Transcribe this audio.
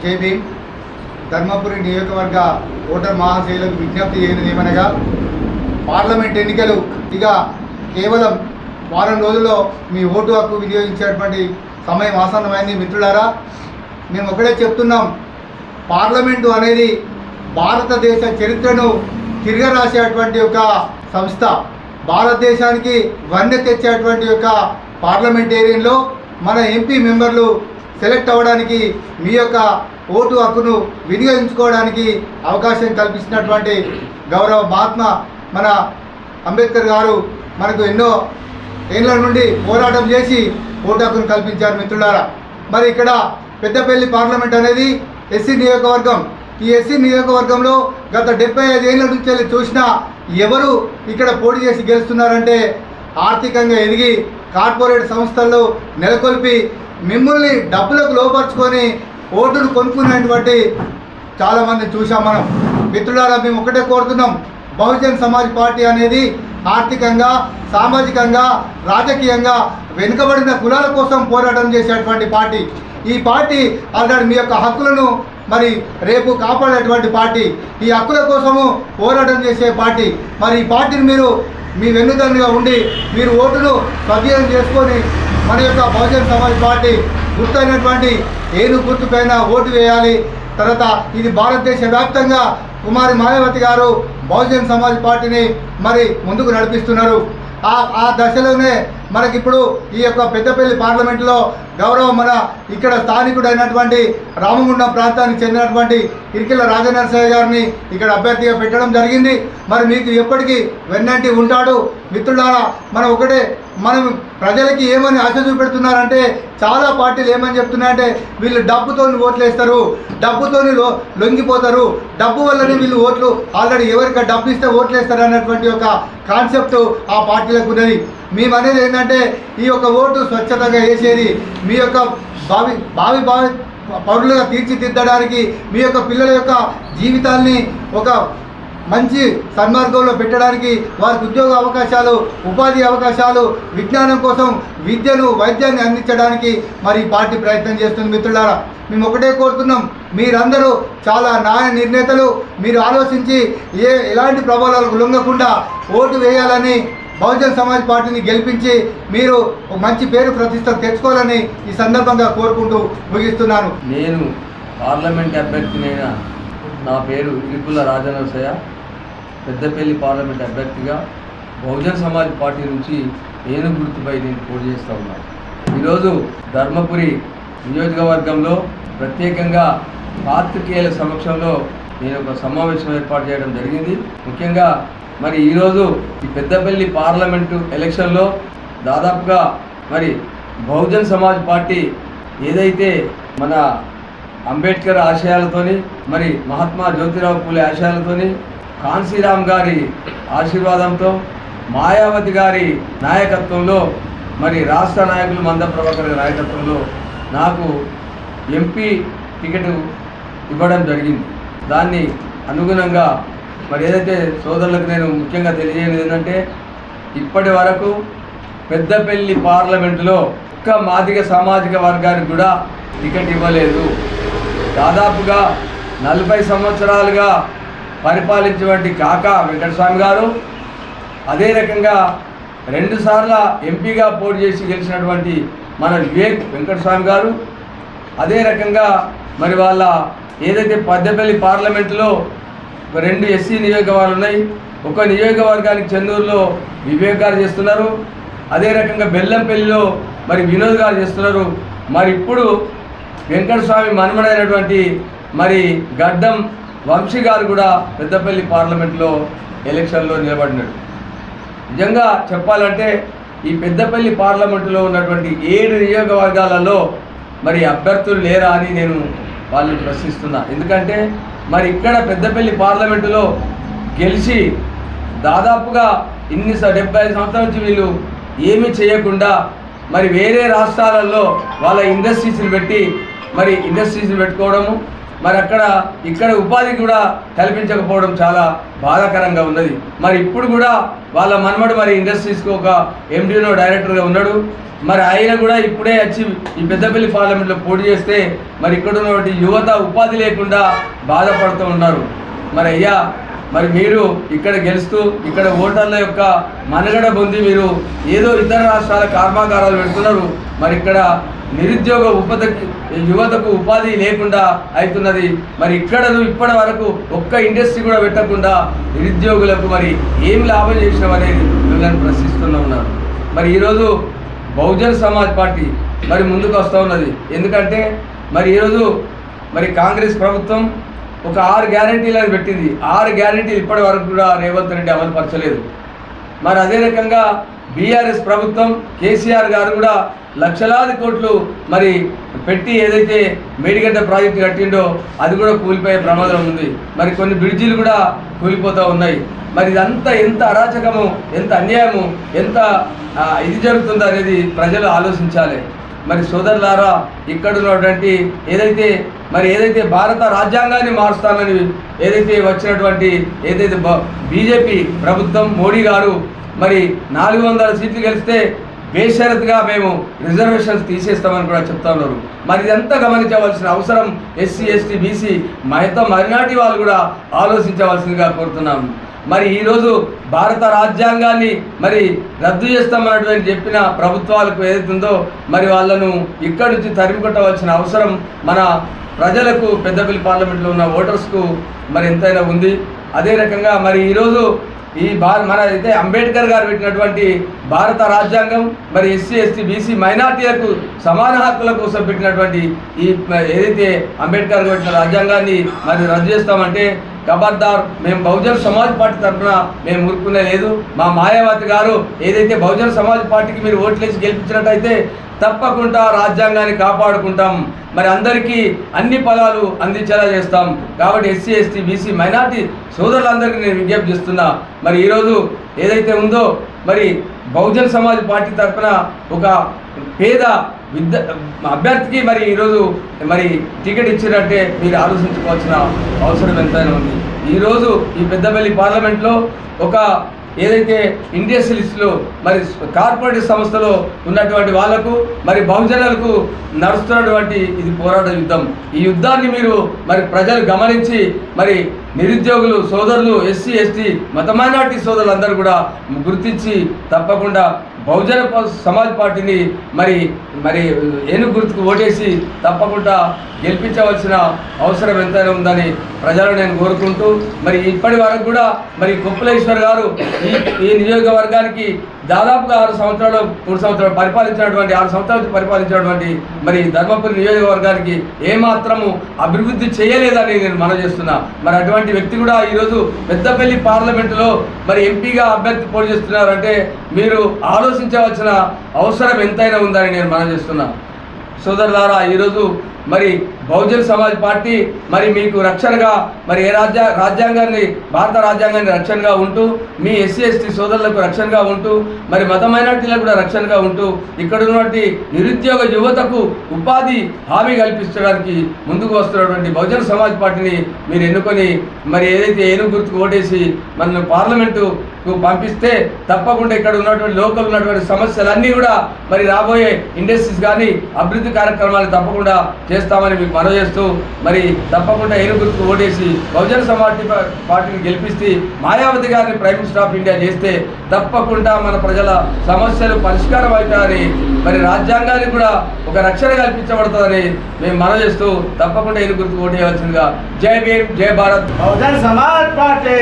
జై భీమ్. ధర్మపురి నియోజకవర్గ ఓటర్ మహాశైలకు విజ్ఞప్తి చేయనిది ఏమనగా, పార్లమెంట్ ఎన్నికలు ఇక కేవలం వారం రోజుల్లో మీ ఓటు హక్కు వినియోగించేటువంటి సమయం ఆసన్నమైంది. మిత్రులారా, మేము ఒకటే చెప్తున్నాం, పార్లమెంటు అనేది భారతదేశ చరిత్రను తిరగరాసేటువంటి ఒక సంస్థ. భారతదేశానికి వన్నె తెచ్చేటువంటి ఒక పార్లమెంటేరియన్లో మన ఎంపీ మెంబర్లు సెలెక్ట్ అవ్వడానికి, మీ యొక్క ఓటు హక్కును వినియోగించుకోవడానికి అవకాశం కల్పిస్తున్నటువంటి గౌరవ మహాత్మా మన అంబేద్కర్ గారు మనకు ఎన్నో ఏళ్ళ నుండి పోరాటం చేసి ఓటు హక్కును కల్పించారు. మిత్రులారా, మరి ఇక్కడ పెద్దపల్లి పార్లమెంట్ అనేది ఎస్సీ నియోజకవర్గం. ఈ ఎస్సీ నియోజకవర్గంలో గత 75 ఏళ్ళ నుంచి చూసినా ఎవరు ఇక్కడ పోటీ చేసి గెలుస్తున్నారంటే, ఆర్థికంగా ఎదిగి కార్పొరేట్ సంస్థల్లో నెలకొల్పి మిమ్మల్ని డబ్బులకు లోపరుచుకొని ఓటును కొనుక్కునేటువంటి చాలామంది చూసాం మనం. మిత్రులారా, మేము ఒకటే కోరుతున్నాం, బహుజన్ సమాజ్ పార్టీ అనేది ఆర్థికంగా, సామాజికంగా, రాజకీయంగా వెనుకబడిన కులాల కోసం పోరాటం చేసేటువంటి పార్టీ. ఈ పార్టీ ఆల్రెడీ మీ యొక్క హక్కులను మరి రేపు కాపాడేటువంటి పార్టీ, ఈ హక్కుల కోసము పోరాటం చేసే పార్టీ. మరి ఈ పార్టీని మీరు మీ వెన్నుదన్నుగా ఉండి మీరు ఓటును సద్వినియోగం చేసుకొని మన యొక్క బహుజన్ సమాజ్ పార్టీ గుర్తైనటువంటి ఏనుగు గుర్తు పైన ఓటు వేయాలి. తర్వాత ఇది భారతదేశ వ్యాప్తంగా కుమారి మాయావతి గారు బహుజన్ సమాజ్ పార్టీని మరి ముందుకు నడిపిస్తున్నారు. ఆ దశలోనే మనకిప్పుడు ఈ యొక్క పెద్దపల్లి పార్లమెంటులో గౌరవ మన ఇక్కడ స్థానికుడైనటువంటి రామగుండం ప్రాంతానికి చెందినటువంటి ఇరికిల్ల రాజనరసయ్య గారిని ఇక్కడ అభ్యర్థిగా పెట్టడం జరిగింది. మరి మీకు ఎప్పటికీ వెన్నంటి ఉంటాడు. మిత్రులారా, మనం ప్రజలకి ఏమని ఆశ చూపెడుతున్నారంటే, చాలా పార్టీలు ఏమని చెప్తున్నాయంటే, వీళ్ళు డబ్బుతో ఓట్లేస్తారు, డబ్బుతో లొంగిపోతారు, డబ్బు వల్లనే వీళ్ళు ఓట్లు ఆల్రెడీ ఎవరికి డబ్బు ఇస్తే ఓట్లేస్తారు అన్నటువంటి ఒక కాన్సెప్ట్ ఆ పార్టీలకు ఉన్నది. మేము అనేది ఏంటంటే, ఈ యొక్క ఓటు స్వచ్ఛతగా వేసేది మీ యొక్క భావి పౌరులుగా తీర్చిదిద్దడానికి, మీ యొక్క పిల్లల యొక్క జీవితాల్ని ఒక మంచి సన్మార్గంలో పెట్టడానికి, వారికి ఉద్యోగ అవకాశాలు, ఉపాధి అవకాశాలు, విజ్ఞానం కోసం విద్యను, వైద్యాన్ని అందించడానికి మరి ఈ పార్టీ ప్రయత్నం చేస్తుంది. మిత్రులారా, మేము ఒకటే కోరుతున్నాం, మీరందరూ చాలా న్యాయ నిర్ణేతలు, మీరు ఆలోచించి ఎలాంటి ప్రభావాలకు లొంగకుండా ఓటు వేయాలని, బహుజన్ సమాజ్ పార్టీని గెలిపించి మీరు ఒక మంచి పేరు ప్రతిష్టలు తెచ్చుకోవాలని ఈ సందర్భంగా కోరుకుంటూ ముగిస్తున్నాను. నేను పార్లమెంట్ అభ్యర్థినైన నా పేరు ఇరికుల్ల రాజనరసయ్య, పెద్దపల్లి పార్లమెంట్ అభ్యర్థిగా బహుజన్ సమాజ్ పార్టీ నుంచి ఏనుగు గుర్తుపై నేను పోటీ చేస్తూ ఉన్నాను. ఈరోజు ధర్మపురి నియోజకవర్గంలో ప్రత్యేకంగా పాత్రికేయుల సమక్షంలో నేను ఒక సమావేశం ఏర్పాటు చేయడం జరిగింది. ముఖ్యంగా మరి ఈరోజు ఈ పెద్దపల్లి పార్లమెంటు ఎలక్షన్లో దాదాపుగా మరి బహుజన్ సమాజ్ పార్టీ ఏదైతే మన అంబేద్కర్ ఆశయాలతోని, మరి మహాత్మా జ్యోతిరావు పూలే ఆశయాలతోని, కాన్సీరామ్ గారి ఆశీర్వాదంతో, మాయావతి గారి నాయకత్వంలో, మరి రాష్ట్ర నాయకులు మంద ప్రభాకర్ గారి నాయకత్వంలో నాకు ఎంపీ టికెట్ ఇవ్వడం జరిగింది. దాన్ని అనుగుణంగా మరి ఏదైతే సోదరులకు నేను ముఖ్యంగా తెలియజేయలేదు ఏంటంటే, ఇప్పటి వరకు పెద్దపల్లి పార్లమెంటులో ఒక్క మాదిగ సామాజిక వర్గానికి కూడా టికెట్ ఇవ్వలేదు. దాదాపుగా 40 సంవత్సరాలుగా పరిపాలించినటువంటి కాకా వెంకటస్వామి గారు, అదే రకంగా 2 సార్ల ఎంపీగా పోటీ చేసి గెలిచినటువంటి మన వివేక్ వెంకటస్వామి గారు, అదే రకంగా మరి వాళ్ళ ఏదైతే పెద్దపల్లి పార్లమెంటులో 2 ఎస్సీ నియోజకవర్గాలు ఉన్నాయి. ఒక నియోజకవర్గానికి చెన్నూరులో వివేక్ గారు చేస్తున్నారు, అదే రకంగా బెల్లంపల్లిలో మరి వినోద్ గారు చేస్తున్నారు. మరి ఇప్పుడు వెంకటస్వామి మనుమడైనటువంటి మరి గడ్డం వంశీ గారు కూడా పెద్దపల్లి పార్లమెంట్లో ఎలక్షన్లో నిలబడినాడు. నిజంగా చెప్పాలంటే ఈ పెద్దపల్లి పార్లమెంటులో ఉన్నటువంటి 7 నియోజకవర్గాలలో మరి అభ్యర్థులు లేరా అని నేను వాళ్ళని ప్రశ్నిస్తున్నా. ఎందుకంటే మరి ఇక్కడ పెద్దపల్లి పార్లమెంటులో గెలిచి దాదాపుగా 75 సంవత్సరాల నుంచి వీళ్ళు ఏమీ చేయకుండా మరి వేరే రాష్ట్రాలలో వాళ్ళ ఇండస్ట్రీస్ని పెట్టి మరి ఇండస్ట్రీస్ని పెట్టుకోవడము, మరి ఇక్కడ ఉపాధి కూడా కల్పించకపోవడం చాలా బాధాకరంగా ఉన్నది. మరి ఇప్పుడు కూడా వాళ్ళ మనమడు మరి ఇండస్ట్రీస్కి ఒక ఎండీనో డైరెక్టర్గా ఉన్నాడు. మరి ఆయన కూడా ఇప్పుడే వచ్చి ఈ పెద్దపల్లి పార్లమెంట్లో పోటీ చేస్తే మరి ఇక్కడ ఉన్నటువంటి యువత ఉపాధి లేకుండా బాధపడుతూ ఉన్నారు. మరి అయ్యా, మరి మీరు ఇక్కడ గెలుస్తూ ఇక్కడ ఓటర్ల యొక్క మనుగడ పొంది మీరు ఏదో ఇతర రాష్ట్రాల కర్మాగారాలు పెడుతున్నారు. మరి ఇక్కడ నిరుద్యోగ యువతకు ఉపాధి లేకుండా అవుతున్నది. మరి ఇప్పటి వరకు ఒక్క ఇండస్ట్రీ కూడా పెట్టకుండా నిరుద్యోగులకు మరి ఏం లాభం చేసినామనేది మిమ్మల్ని ప్రశ్నిస్తూ ఉన్నారు. మరి ఈరోజు బహుజన్ సమాజ్ పార్టీ మరి ముందుకు వస్తూ ఉన్నది. ఎందుకంటే మరి ఈరోజు మరి కాంగ్రెస్ ప్రభుత్వం ఒక 6 గ్యారెంటీలను పెట్టింది. 6 గ్యారెంటీలు ఇప్పటి వరకు కూడా రేవంత్ రెడ్డి అమలు పరచలేదు. మరి అదే రకంగా బీఆర్ఎస్ ప్రభుత్వం కేసీఆర్ గారు కూడా లక్షలాది కోట్లు మరి పెట్టి ఏదైతే మేడిగడ్డ ప్రాజెక్టు కట్టిండో అది కూడా కూలిపోయే ప్రమాదం ఉంది. మరి కొన్ని బ్రిడ్జిలు కూడా కూలిపోతూ ఉన్నాయి. మరి ఇదంతా ఎంత అరాచకము, ఎంత అన్యాయము, ఎంత ఇది జరుగుతుందో అనేది ప్రజలు ఆలోచించాలి. మరి సోదరులారా, ఇక్కడ ఉన్నటువంటి ఏదైతే భారత రాజ్యాంగాన్ని మారుస్తానని ఏదైతే వచ్చినటువంటి బీజేపీ ప్రభుత్వం మోడీ గారు మరి 400 సీట్లు గెలిస్తే బేషరతుగా మేము రిజర్వేషన్స్ తీసేస్తామని కూడా చెప్తా ఉన్నారు. మరి ఇదంతా గమనించవలసిన అవసరం ఎస్సీ, ఎస్టీ, బీసీ మైనారిటీ వాళ్ళు కూడా ఆలోచించవలసిందిగా కోరుతున్నాము. మరి ఈరోజు భారత రాజ్యాంగాన్ని మరి రద్దు చేస్తామన్నటువంటి చెప్పిన ప్రభుత్వాలకు ఏదైతుందో మరి వాళ్ళను ఇక్కడి నుంచి తరిమికొట్టవలసిన అవసరం మన ప్రజలకు, పెద్దపల్లి పార్లమెంట్లో ఉన్న ఓటర్స్కు మరి ఎంతైనా ఉంది. అదే రకంగా మరి ఈరోజు మన అయితే అంబేద్కర్ గారు పెట్టినటువంటి భారత రాజ్యాంగం మరి ఎస్సీ, ఎస్టీ, బీసీ మైనార్టీలకు సమాన హక్కుల కోసం పెట్టినటువంటి ఏదైతే అంబేద్కర్ పెట్టిన రాజ్యాంగాన్ని మరి రద్దు చేస్తామంటే ఖబర్దార్, మేము బహుజన్ సమాజ్ పార్టీ తరఫున మేము ఊరుకునే లేదు. మా మాయావతి గారు ఏదైతే బహుజన్ సమాజ్ పార్టీకి మీరు ఓట్లేసి గెలిపించినట్టయితే తప్పకుండా రాజ్యాంగాన్ని కాపాడుకుంటాం. మరి అందరికీ అన్ని ఫలాలు అందించేలా చేస్తాం. కాబట్టి ఎస్సీ, ఎస్టీ, బీసీ మైనార్టీ సోదరులందరికీ నేను విజ్ఞప్తి చేస్తున్నా. మరి ఈరోజు ఏదైతే ఉందో మరి బహుజన్ సమాజ్ పార్టీ తరఫున ఒక పేద అభ్యర్థికి మరి ఈరోజు మరి టికెట్ ఇచ్చినట్టే మీరు ఆలోచించుకోవాల్సిన అవసరం ఎంతైనా ఉంది. ఈరోజు ఈ పెద్దపల్లి పార్లమెంట్లో ఒక ఏదైతే ఇండస్ట్రియలిస్టులు మరి కార్పొరేట్ సంస్థలో ఉన్నటువంటి వాళ్లకు మరి బహుజనులకు నడుస్తున్నటువంటి ఇది పోరాట యుద్ధం. ఈ యుద్ధాన్ని మీరు మరి ప్రజలు గమనించి మరి నిరుద్యోగులు సోదరులు, ఎస్సీ, ఎస్టీ, మైనారిటీ సోదరులందరూ కూడా గుర్తించి తప్పకుండా బహుజన సమాజ్ పార్టీని మరి ఏనుగు గుర్తుకు ఓటేసి తప్పకుండా గెలిపించవలసిన అవసరం ఎంతైనా ఉందని ప్రజలను నేను కోరుకుంటూ మరి ఇప్పటి వరకు కూడా మరి కొప్పులేశ్వర్ గారు ఈ నియోజకవర్గానికి దాదాపుగా 6 సంవత్సరాలు 3 సంవత్సరాలు పరిపాలించినటువంటి 6 సంవత్సరాలు పరిపాలించినటువంటి మరి ధర్మపురి నియోజకవర్గానికి ఏమాత్రము అభివృద్ధి చేయలేదని నేను మనవి చేస్తున్నా. మరి అటువంటి వ్యక్తి కూడా ఈరోజు పెద్దపల్లి పార్లమెంటులో మరి ఎంపీగా అభ్యర్థి పోటీ చేస్తున్నారంటే మీరు ఆలోచించవలసిన అవసరం ఎంతైనా ఉందని నేను మనవి చేస్తున్నా. సోదరులారా, ఈరోజు మరి బహుజన్ సమాజ్ పార్టీ మరి మీకు రక్షణగా మరి రాజ్యాంగాన్ని భారత రాజ్యాంగాన్ని రక్షణగా ఉంటూ మీ ఎస్సీ, ఎస్టీ సోదరులకు రక్షణగా ఉంటూ మరి మైనార్టీలకు కూడా రక్షణగా ఉంటూ ఇక్కడ ఉన్నటువంటి నిరుద్యోగ యువతకు ఉపాధి హామీ కల్పించడానికి ముందుకు వస్తున్నటువంటి బహుజన్ సమాజ్ పార్టీని మీరు ఎన్నుకొని మరి ఏదైతే ఏనుగు గుర్తుకు ఓటేసి మన పార్లమెంటుకు పంపిస్తే తప్పకుండా ఇక్కడ ఉన్నటువంటి లోకల్ ఉన్నటువంటి సమస్యలన్నీ కూడా మరి రాబోయే ఇండస్ట్రీస్ కానీ అభివృద్ధి కార్యక్రమాలు తప్పకుండా చేస్తామని మీకు మనవి చేస్తూ మరి తప్పకుండా ఏనుగు గుర్తుకు ఓటేసి బహుజన సమాజ్ పార్టీని గెలిపిస్తే మాయావతి గారిని ప్రైమ్ మినిస్టర్ ఆఫ్ ఇండియా చేస్తే తప్పకుండా మన ప్రజల సమస్యలు పరిష్కారం అవుతాయని మరి రాజ్యాంగానికి కూడా ఒక రక్షణ కల్పించబడుతుందని మేము మనవి చేస్తూ తప్పకుండా ఏనుగు గుర్తుకు ఓటేయవలసిందిగా. జై భీమ్, జై భారత్. బహుజన్ సమాజ్ పార్టీ.